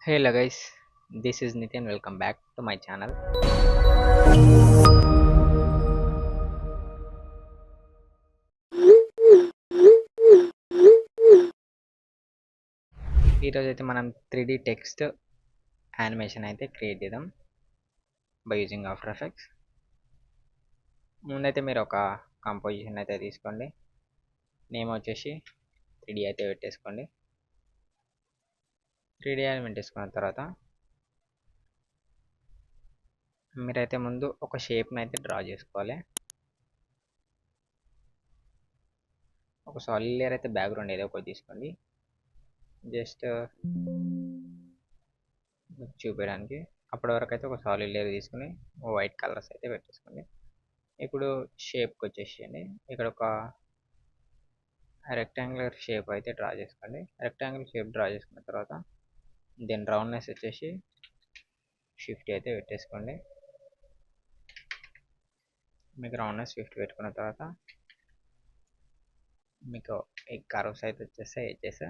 Hello guys, this is Nitin. Welcome back to my channel. ఈరోజు అయితే మనం 3D text animation అయితే create చేద్దాం బై యూజింగ్ ఆఫ్టర్ ఎఫెక్ట్స్. ముందైతే మీరు ఒక కంపోజిషన్ అయితే తీసుకోండి. నేమ్ వచ్చేసి 3D అయితే పెట్టేసుకోండి. 3D ఎలిమెంట్ తీసుకున్న తర్వాత మీరైతే ముందు ఒక షేప్ని అయితే డ్రా చేసుకోవాలి. ఒక సాలిడ్ లేయర్ అయితే బ్యాక్గ్రౌండ్ ఏదో ఒకటి తీసుకోండి. జస్ట్ చూపించడానికి అప్పటి వరకు అయితే ఒక సాలిడ్ లేయర్ తీసుకుని వైట్ కలర్స్ అయితే పెట్టేసుకోండి. ఇప్పుడు షేప్కి వచ్చేసేయండి. ఇక్కడ ఒక రెక్టాంగులర్ షేప్ అయితే డ్రా చేసుకోండి. రెక్టాంగులర్ షేప్ డ్రా చేసుకున్న తర్వాత దీని రౌండ్నెస్ వచ్చేసి 50 అయితే పెట్టేసుకోండి. మీకు రౌండ్నెస్ 50 పెట్టుకున్న తర్వాత మీకు ఈ కర్వ్స్ అయితే వచ్చేస్తాయి. ఎడ్జెస్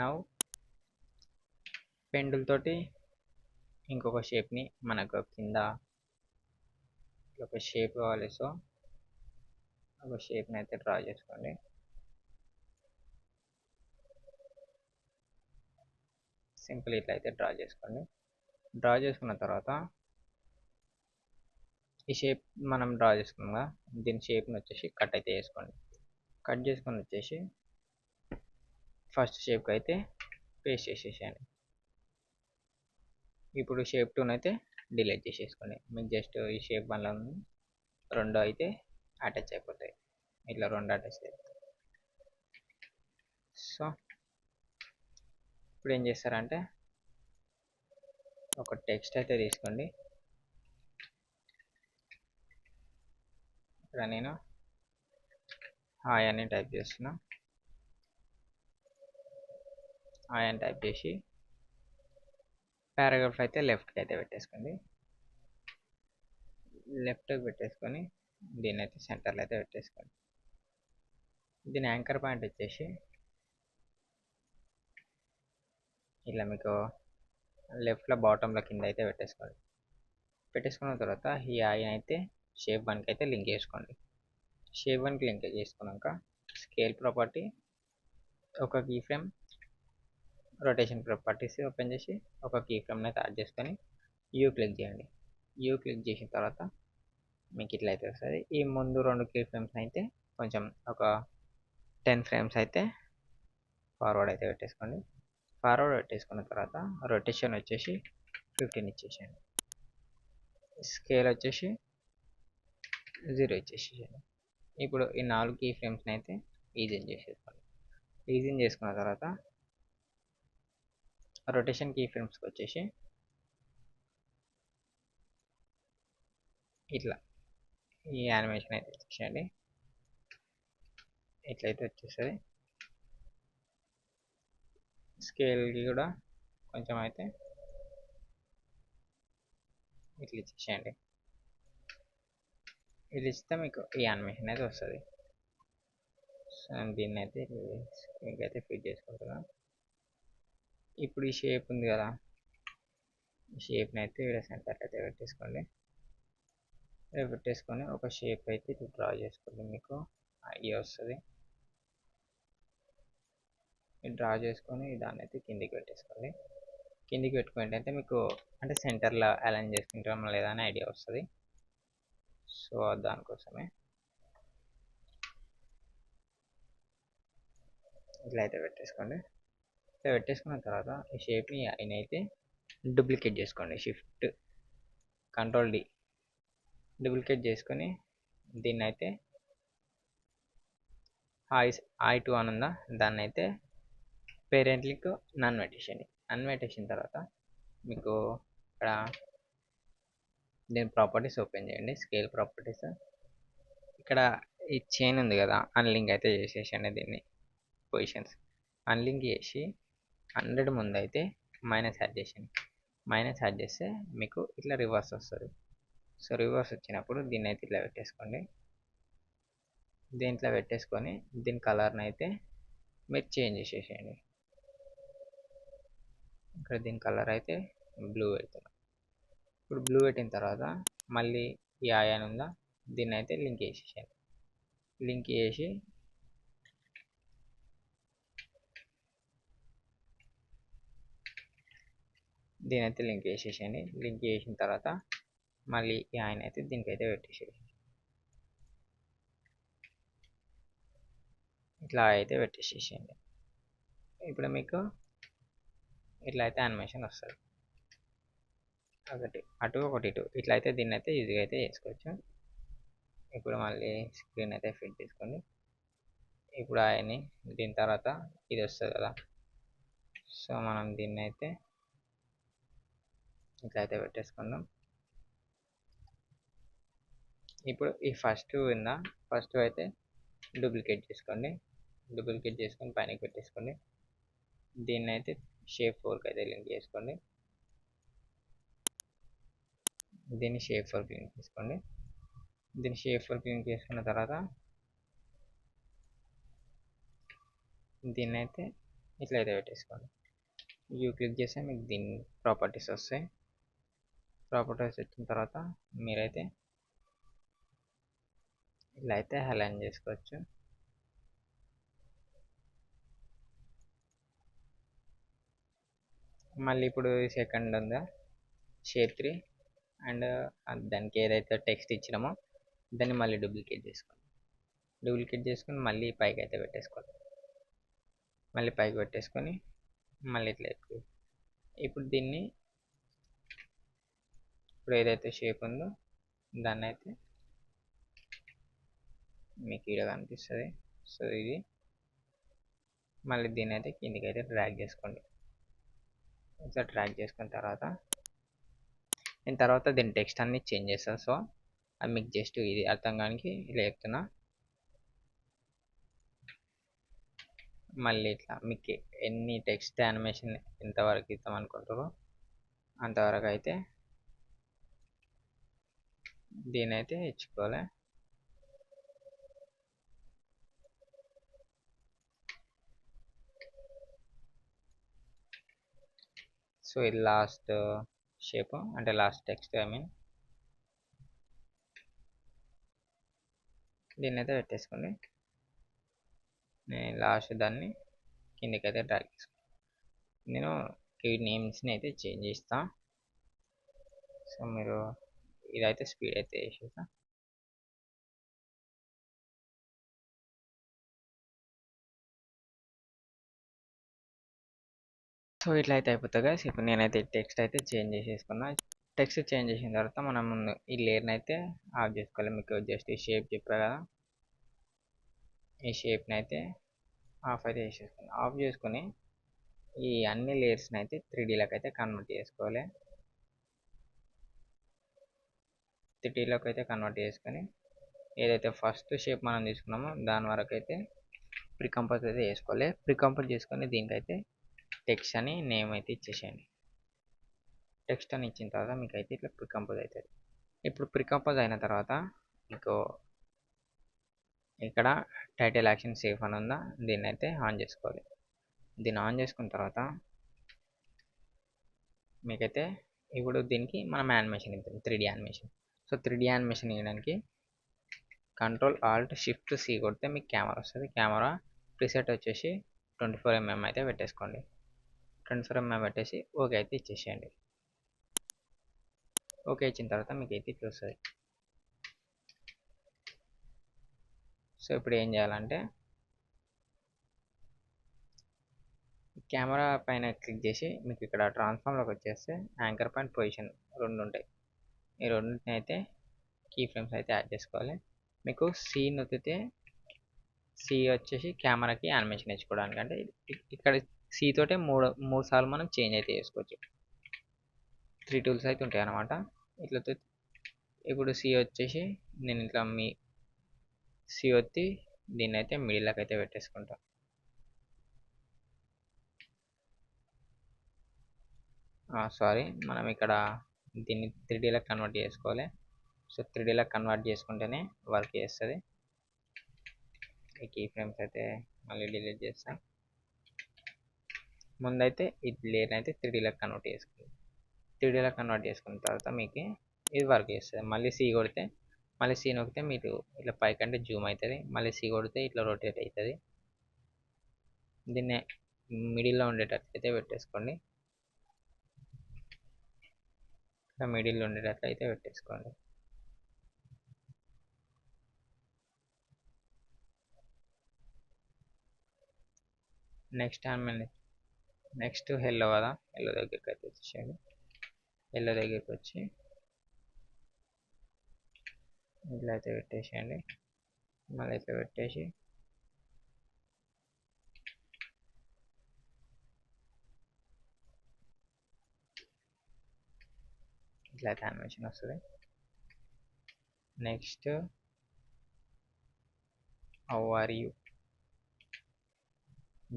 నౌ పెండుల్ తోటి ఇంకొక షేప్ని మనకు కింద ఒక షేప్ కావాలి. సో ఒక షేప్ని అయితే డ్రా చేసుకోండి. సింపుల్ ఇట్లా అయితే డ్రా చేసుకోండి. డ్రా చేసుకున్న తర్వాత ఈ షేప్ మనం డ్రా చేసుకున్నాం కదా, దీని షేప్ని వచ్చేసి కట్ అయితే చేసుకోండి. కట్ చేసుకొని వచ్చేసి ఫస్ట్ షేప్కి అయితే పేస్ట్ చేసేసేయండి. ఇప్పుడు షేప్ 2 అయితే డిలీట్ చేసేసుకోండి. మీకు జస్ట్ ఈ షేప్ 1లో రెండు అయితే అటాచ్ అయిపోతాయి. ఇట్లా రెండు అటాచ్ అయిపోతాయి. సో ఇప్పుడు ఏం చేస్తారంటే ఒక టెక్స్ట్ అయితే తీసుకోండి. ఇక్కడ నేను హాయ్ అని టైప్ చేస్తున్నా. హాయ్ అని టైప్ చేసి పారాగ్రాఫ్ అయితే లెఫ్ట్కి అయితే పెట్టేసుకోండి. లెఫ్ట్కి పెట్టేసుకొని దీన్ని అయితే సెంటర్లో అయితే పెట్టేసుకోండి. దీని యాంకర్ పాయింట్ వచ్చేసి ఇలా మీకు లెఫ్ట్లో బాటంలో కింద అయితే పెట్టేసుకోండి. పెట్టేసుకున్న తర్వాత ఈ హాయ్ అయితే షేప్ 1కి అయితే లింక్ చేసుకోండి. షేప్ 1కి లింక్ చేసుకున్నాక స్కేల్ ప్రాపర్టీ ఒక key frame, rotation properties open చేసి ఒక కీ ఫ్రేమ్ని అయితే యాడ్ చేసుకొని యూ క్లిక్ చేయండి. యూ క్లిక్ చేసిన తర్వాత మీకు ఇట్లా అయితే వస్తుంది. ఈ ముందు రెండు కీ ఫ్రేమ్స్ అయితే కొంచెం ఒక 10 ఫ్రేమ్స్ అయితే ఫార్వర్డ్ అయితే పెట్టేసుకోండి. ఫార్వర్డ్ పెట్టేసుకున్న తర్వాత రొటేషన్ వచ్చేసి 15 ఇచ్చేసేయండి. స్కేల్ వచ్చేసి 0 ఇచ్చేసేయండి. ఇప్పుడు ఈ 4 కీ ఫ్రేమ్స్ని అయితే ఈజిన్ చేసేసుకోండి. ఈజిన్ చేసుకున్న తర్వాత రొటేషన్ కీ ఫ్రేమ్స్కి వచ్చేసి ఇట్లా ఈ యానిమేషన్ అయితే ఇచ్చేయండి. ఇట్లయితే వచ్చేస్తుంది. స్కేల్కి కూడా కొంచెం అయితే ఇట్లా ఇచ్చేసేయండి. ఇది ఇస్తే మీకు ఈ యానిమేషన్ అయితే వస్తుంది. దీన్ని అయితే స్క్రీన్కి అయితే ఫిట్ చేసుకుంటున్నాం. ఇప్పుడు ఈ షేప్ ఉంది కదా, ఈ షేప్ని అయితే ఇక్కడ సెంటర్ అయితే పెట్టేసుకోండి. పెట్టేసుకొని ఒక షేప్ అయితే ఇది డ్రా చేసుకోండి. మీకు ఐడియా వస్తుంది. డ్రా చేసుకొని దాన్ని అయితే కిందికి పెట్టేసుకోండి. కిందికి పెట్టుకుంటే అయితే మీకు అంటే సెంటర్లో అలైన్ చేసుకుంటాం లేదా అని ఐడియా వస్తుంది. సో దానికోసమే ఇట్లా అయితే పెట్టేసుకోండి. ఇట్లా పెట్టేసుకున్న తర్వాత ఈ షేప్ని అయితే డూప్లికేట్ చేసుకోండి. షిఫ్ట్ కంట్రోల్ డి డూప్లికేట్ చేసుకొని దీన్ని అయితే హాయ్ 2 అని ఉందా, దాన్ని అయితే పేరెంట్ లింక్ నన్ పెట్టేసేయండి. నన్ పెట్టేసిన తర్వాత మీకు ఇక్కడ దీని ప్రాపర్టీస్ ఓపెన్ చేయండి. స్కేల్ ప్రాపర్టీస్ ఇక్కడ ఈ చైన్ ఉంది కదా, అన్లింక్ అయితే చేసేసండి. దీన్ని పొజిషన్స్ అన్లింక్ చేసి 100 ముందు అయితే మైనస్ యాడ్ చేసేయండి. మైనస్ యాడ్ చేస్తే మీకు ఇట్లా రివర్స్ వస్తుంది. సో రివర్స్ వచ్చినప్పుడు దీన్ని అయితే ఇట్లా పెట్టేసుకోండి. దీంట్లో పెట్టేసుకొని దీని కలర్ని అయితే మీరు చేంజ్ చేసేసేయండి. ఇక్కడ దీని కలర్ అయితే బ్లూ పెడుతున్నాం. ఇప్పుడు బ్లూ పెట్టిన తర్వాత మళ్ళీ ఈ ఆయాన్ ఉందా, దీన్ని అయితే లింక్ చేసేసాను. లింక్ చేసి దీని అయితే లింక్ చేసేసేయండి. లింక్ చేసిన తర్వాత మళ్ళీ ఈ ఆయన అయితే దీనికైతే పెట్టేసేయండి. ఇట్లా అయితే పెట్టేసేసేయండి. ఇప్పుడు మీకు ఇట్లా అయితే యానిమేషన్ వస్తుంది. ఒకటి అటు ఒకటి ఇటు ఇట్లా అయితే దీన్ని అయితే ఈజీగా అయితే చేసుకోవచ్చు. ఇప్పుడు మళ్ళీ స్క్రీన్ అయితే ఫిట్ చేసుకోండి. ఇప్పుడు ఆయన్ని దీని తర్వాత ఇది వస్తుంది కదా, సో మనం దీన్ని అయితే ఇట్లా అయితే పెట్టేసుకుందాం. ఇప్పుడు ఈ ఫస్ట్ అయితే డూప్లికేట్ చేసుకోండి. డూప్లికేట్ చేసుకొని పైనకి పెట్టేసుకోండి. దీన్ని అయితే షేప్ 4కి అయితే లింక్ చేసుకోండి. దీన్ని షేప్ 4కి లింక్ చేసుకోండి. దీన్ని షేప్ 4కి లింక్ చేసుకున్న తర్వాత దీన్ని అయితే ఇట్లా అయితే పెట్టేసుకోండి. యూ క్లిక్ చేస్తే మీకు దీని ప్రాపర్టీస్ వస్తాయి. ప్రాపర్టీస్ వచ్చిన తర్వాత మీరైతే ఇలా అయితే అలైన్ చేసుకోవచ్చు. మళ్ళీ ఇప్పుడు సెకండ్ ఉందా షేప్ 3 అండ్ దానికి ఏదైతే టెక్స్ట్ ఇచ్చినామో దాన్ని మళ్ళీ డూప్లికేట్ చేసుకోండి. డూప్లికేట్ చేసుకొని మళ్ళీ పైకి అయితే పెట్టేసుకోండి. మళ్ళీ పైకి పెట్టేసుకొని మళ్ళీ ఇట్లా ఇప్పుడు దీన్ని ఇప్పుడు ఏదైతే షేప్ ఉందో దాన్ని అయితే మీకు ఇక్కడ కనిపిస్తుంది. సో ఇది మళ్ళీ దీన్ని అయితే కిందికి అయితే డ్రాగ్ చేసుకోండి. ఇట్లా డ్రాగ్ చేసుకున్న తర్వాత నేను తర్వాత దీని టెక్స్ట్ అన్ని చేంజ్ చేస్తాను. సో అది మీకు జస్ట్ ఇది అర్థం కానికి ఇలా చెప్తున్నా. మళ్ళీ ఇట్లా మీకు ఎన్ని టెక్స్ట్ యానిమేషన్ ఎంతవరకు ఇద్దాం అనుకుంటారో అంతవరకు అయితే దీని అయితే ఇచ్చుకోవాలి. సో ఇది లాస్ట్ షేప్ అంటే లాస్ట్ టెక్స్ట్ దీన్ని అయితే పెట్టేసుకోండి. నేను లాస్ట్ దాన్ని కిందకి అయితే డ్రాగ్ చేసుకుంటాను. నేను ఈ నేమ్స్ని అయితే చేంజ్ చేస్తా. సో మీరు ఇదైతే స్పీడ్ అయితే వేసేస్తా. సో ఇట్లా అయితే అయిపోతుంది guys. ఇప్పుడు నేనైతే టెక్స్ట్ అయితే చేంజ్ చేసేసుకున్నా. టెక్స్ట్ చేంజ్ చేసిన తర్వాత మనం ఈ లేయర్ని అయితే ఆఫ్ చేసుకోవాలి. మీకు జస్ట్ ఈ షేప్ చెప్పా కదా, ఈ షేప్ని అయితే ఆఫ్ అయితే చేసేసుకుని ఆఫ్ చేసుకుని ఈ అన్ని లేయర్స్ని అయితే 3Dలోకి అయితే కన్వర్ట్ చేసుకోవాలి. 3Dలోకి అయితే కన్వర్ట్ చేసుకొని ఏదైతే ఫస్ట్ షేప్ మనం తీసుకున్నామో దాని వరకు అయితే ప్రికంపోజ్ అయితే చేసుకోవాలి. ప్రికంపోజ్ చేసుకొని దీనికైతే టెక్స్ట్ అని నేమ్ అయితే ఇచ్చేసేయండి. టెక్స్ట్ అని ఇచ్చిన తర్వాత మీకు అయితే ఇట్లా ప్రికంపోజ్ అవుతుంది. ఇప్పుడు ప్రికంపోజ్ అయిన తర్వాత మీకు ఇక్కడ టైటిల్ యాక్షన్ సేఫ్ అని ఉందా, దీన్ని అయితే ఆన్ చేసుకోవాలి. దీన్ని ఆన్ చేసుకున్న తర్వాత మీకైతే ఇప్పుడు దీనికి మనం యానిమేషన్ ఇద్దాం, 3D animation. So 3D animation ఇవ్వడానికి Ctrl+Alt+Shift+C కొడితే మీకు కెమెరా వస్తుంది. కెమెరా ప్రీసెట్ వచ్చేసి 24mm అయితే పెట్టేసుకోండి. 24mm పెట్టేసి ఓకే అయితే ఇచ్చేసేయండి. ఓకే ఇచ్చిన తర్వాత మీకు అయితే ఇట్లా వస్తుంది. సో ఇప్పుడు ఏం చేయాలంటే కెమెరా పైన క్లిక్ చేసి మీకు ఇక్కడ ట్రాన్స్ఫార్మ్లోకి వచ్చేస్తే యాంకర్ పాయింట్ పొజిషన్ 2 ఉంటాయి. ఈ రెండింటిని అయితే కీ ఫ్రేమ్స్ అయితే యాడ్ చేసుకోవాలి. మీకు సి నొక్కితే సి వచ్చేసి కెమెరాకి యానిమేషన్ నేర్చుకోవడానికి, అంటే ఇక్కడ సి తోటే మూడు సార్లు మనం చేంజ్ అయితే చేసుకోవచ్చు. 3 టూల్స్ అయితే ఉంటాయి అన్నమాట. ఇట్లా ఇప్పుడు సి వచ్చేసి నేను ఇట్లా మీ సి వచ్చి దీన్ని అయితే మిడిల్లోకి అయితే పెట్టేసుకుంటాను. సారీ, మనం ఇక్కడ దీన్ని 3Dలోకి కన్వర్ట్ చేసుకోవాలి. సో 3Dలోకి కన్వర్ట్ చేసుకుంటేనే వర్క్ చేస్తుంది. ఈ కీ ఫ్రేమ్స్ అయితే మళ్ళీ డిలీట్ చేస్తాం. ముందైతే ఇది లేయర్ అయితే 3Dలోకి కన్వర్ట్ చేసుకోండి. 3Dలో కన్వర్ట్ చేసుకున్న తర్వాత మీకు ఇది వర్క్ చేస్తుంది. మళ్ళీ సి కొడితే మళ్ళీ సి నొక్కితే మీరు ఇట్లా పైకంటే జూమ్ అవుతుంది. మళ్ళీ సి కొడితే ఇట్లా రొటేట్ అవుతుంది. దీన్ని మిడిల్లో ఉండేటట్లయితే పెట్టేసుకోండి. ఇట్లా మిడిల్లో ఉండేటట్లయితే పెట్టేసుకోండి. నెక్స్ట్ హెల్లో కదా, హెల్లో దగ్గరికి అయితే వచ్చేసేయండి. హెల్లో దగ్గరికి వచ్చి ఇట్లా అయితే పెట్టేసేయండి. మళ్ళీ ఇట్లా పెట్టేసి ఇట్లా అయితే యానిమేషన్ వస్తుంది. నెక్స్ట్ హౌ ఆర్ యూ,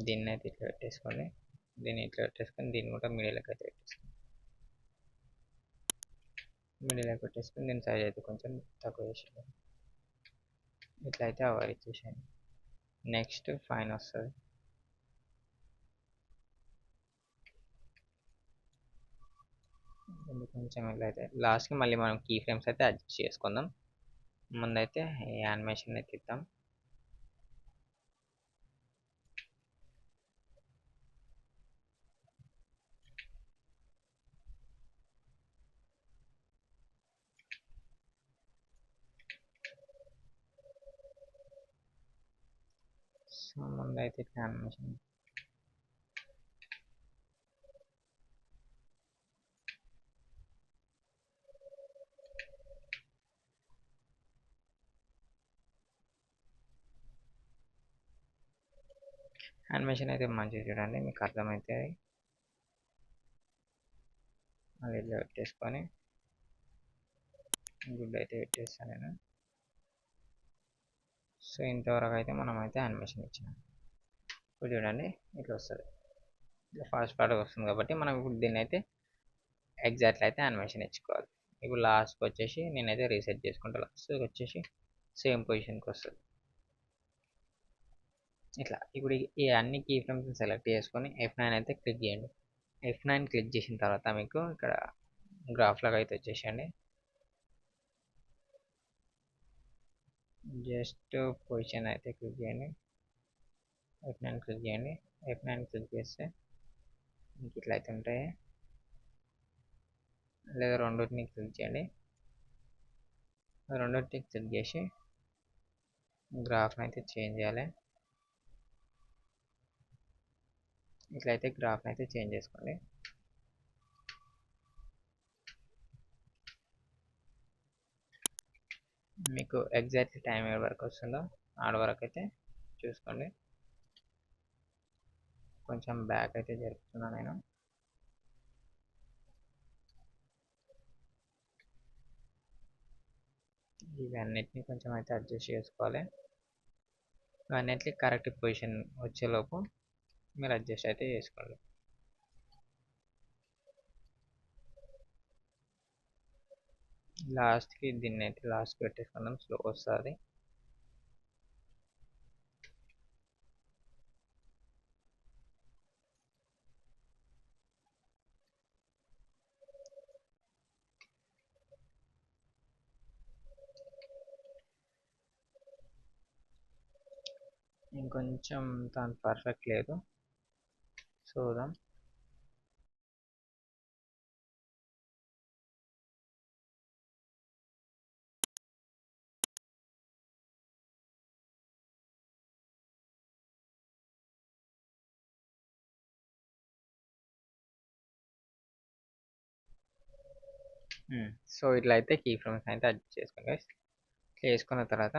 దీన్ని అయితే ఇట్లా పెట్టేసుకోండి. దీన్ని ఇట్లా పెట్టేసుకొని దీన్ని కూడా మిడిల్లోకి అయితే పెట్టేసుకోండి. మిడిల్లోకి పెట్టేసుకొని దీని సైజ్ అయితే కొంచెం తక్కువ చేసేయండి. ఇట్లా అయితే అవర్ ఇచ్చేసేయండి. నెక్స్ట్ ఫైన్ వస్తుంది. కొంచెం ఇట్లా అయితే లాస్ట్కి మళ్ళీ మనం కీ ఫ్రేమ్స్ అయితే అడ్జస్ట్ చేసుకుందాం. ముందైతే ఈ యానిమేషన్ అయితే ఇద్దాం. సో ముందైతే ఇట్లా యానిమేషన్ అయితే మంచిగా చూడండి, మీకు అర్థమవుతుంది. మళ్ళీ ఇట్లా పెట్టేసుకొని గుడ్ అయితే పెట్టేస్తాను నేను. సో ఇంతవరకు అయితే మనం అయితే యానిమేషన్ ఇచ్చినాం. ఇప్పుడు చూడండి ఇట్లా వస్తుంది, ఇట్లా ఫాస్ట్ ఫాస్ట్గా వస్తుంది. కాబట్టి మనం ఇప్పుడు దీన్ని అయితే ఎగ్జాక్ట్లీ అయితే యానిమేషన్ ఇచ్చుకోవాలి. ఇప్పుడు లాస్ట్కి వచ్చేసి నేనైతే రీసెట్ చేసుకుంటా. లాస్ట్కి వచ్చేసి సేమ్ పొజిషన్కి వస్తుంది. ఇట్లా ఇప్పుడు ఈ అన్ని కీ ఫ్రేమ్స్ సెలెక్ట్ చేసుకొని F9 అయితే క్లిక్ చేయండి. F9 క్లిక్ చేసిన తర్వాత మీకు ఇక్కడ గ్రాఫ్ లాగా అయితే వచ్చేసండి. జస్ట్ పొజిషన్ అయితే క్లిక్ చేయండి. F9 క్లిక్ చేయండి. F9 క్లిక్ చేస్తే మీకు ఇట్లా అయితే ఉంటాయి. లేదా రెండింటిని క్లిక్ చేయండి. రెండింటిని క్లిక్ చేసి గ్రాఫ్ని అయితే చేంజ్ చేయాలి. ఇట్లయితే గ్రాఫ్ని అయితే చేంజ్ చేసుకోండి. మీకు ఎగ్జాక్ట్లీ టైం ఏ వరకు వస్తుందో ఆడ వరకు అయితే చూసుకోండి. కొంచెం బ్యాక్ అయితే జరుపుతున్నాను నేను. ఇవన్నిటిని కొంచెం అయితే అడ్జస్ట్ చేసుకోవాలి. ఇవన్నిటిని కరెక్ట్ పొజిషన్ వచ్చేలోపు మీరు అడ్జస్ట్ అయితే చేసుకోండి. లాస్ట్కి దీన్ని అయితే లాస్ట్ పెట్టేసుకుందాం, స్లో వస్తుంది. ఇంకొంచెం దాని పర్ఫెక్ట్ లేదు, చూద్దాం. సో ఇట్లా అయితే కీ ఫ్రేమ్స్ అయితే అడ్జస్ట్ చేసుకోండి. చేసుకున్న తర్వాత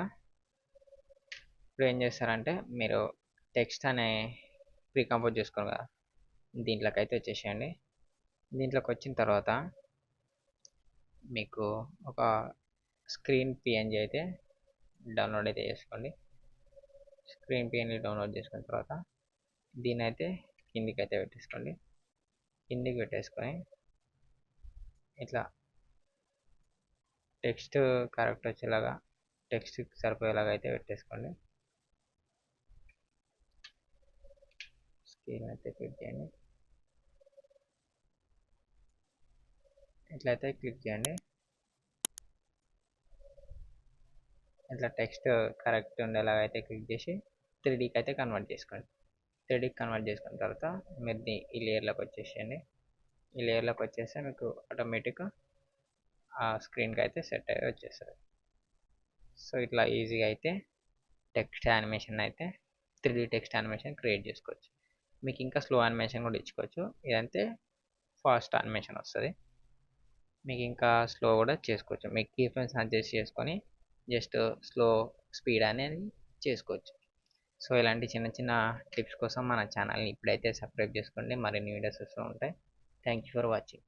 ఇప్పుడు ఏం చేస్తారంటే మీరు టెక్స్ట్ అనే ప్రీ కంపోజ్ చేసుకోండి కదా, దీంట్లోకి అయితే వచ్చేసేయండి. దీంట్లోకి వచ్చిన తర్వాత మీకు ఒక స్క్రీన్ పిఎన్జీ అయితే డౌన్లోడ్ అయితే చేసుకోండి. స్క్రీన్ పిఎన్జీ డౌన్లోడ్ చేసుకున్న తర్వాత దీన్ని అయితే కిందికి అయితే పెట్టేసుకోండి. కిందికి పెట్టేసుకొని ఇట్లా టెక్స్ట్ కరెక్ట్ వచ్చేలాగా టెక్స్ట్కి సరిపోయేలాగా అయితే పెట్టేసుకోండి. స్క్రీన్ అయితే క్లిక్ చేయండి. ఇట్లయితే క్లిక్ చేయండి. ఇట్లా టెక్స్ట్ కరెక్ట్ ఉండేలాగా అయితే క్లిక్ చేసి 3Dకి అయితే కన్వర్ట్ చేసుకోండి. 3Dకి కన్వర్ట్ చేసుకున్న తర్వాత మీరు ఈ లేయర్లోకి వచ్చేసేయండి. ఈ లేయర్లోకి వచ్చేస్తే మీకు ఆటోమేటిక్గా ఆ స్క్రీన్కి అయితే సెట్ అయ్యి వచ్చేస్తుంది. సో ఇట్లా ఈజీగా అయితే టెక్స్ట్ యానిమేషన్ అయితే 3D టెక్స్ట్ యానిమేషన్ క్రియేట్ చేసుకోవచ్చు. మీకు ఇంకా స్లో యానిమేషన్ కూడా ఇచ్చుకోవచ్చు. ఇదంతే ఫాస్ట్ యానిమేషన్ వస్తుంది. మీకు ఇంకా స్లో కూడా చేసుకోవచ్చు. మీకు కీ ఫ్రేమ్స్ అడ్జస్ట్ చేసుకొని జస్ట్ స్లో స్పీడ్ అనేది చేసుకోవచ్చు. సో ఇలాంటి చిన్న చిన్న టిప్స్ కోసం మన ఛానల్ని ఇప్పుడైతే సబ్స్క్రైబ్ చేసుకోండి. మరిన్ని వీడియోస్ వస్తూ ఉంటాయి. Thank you for watching.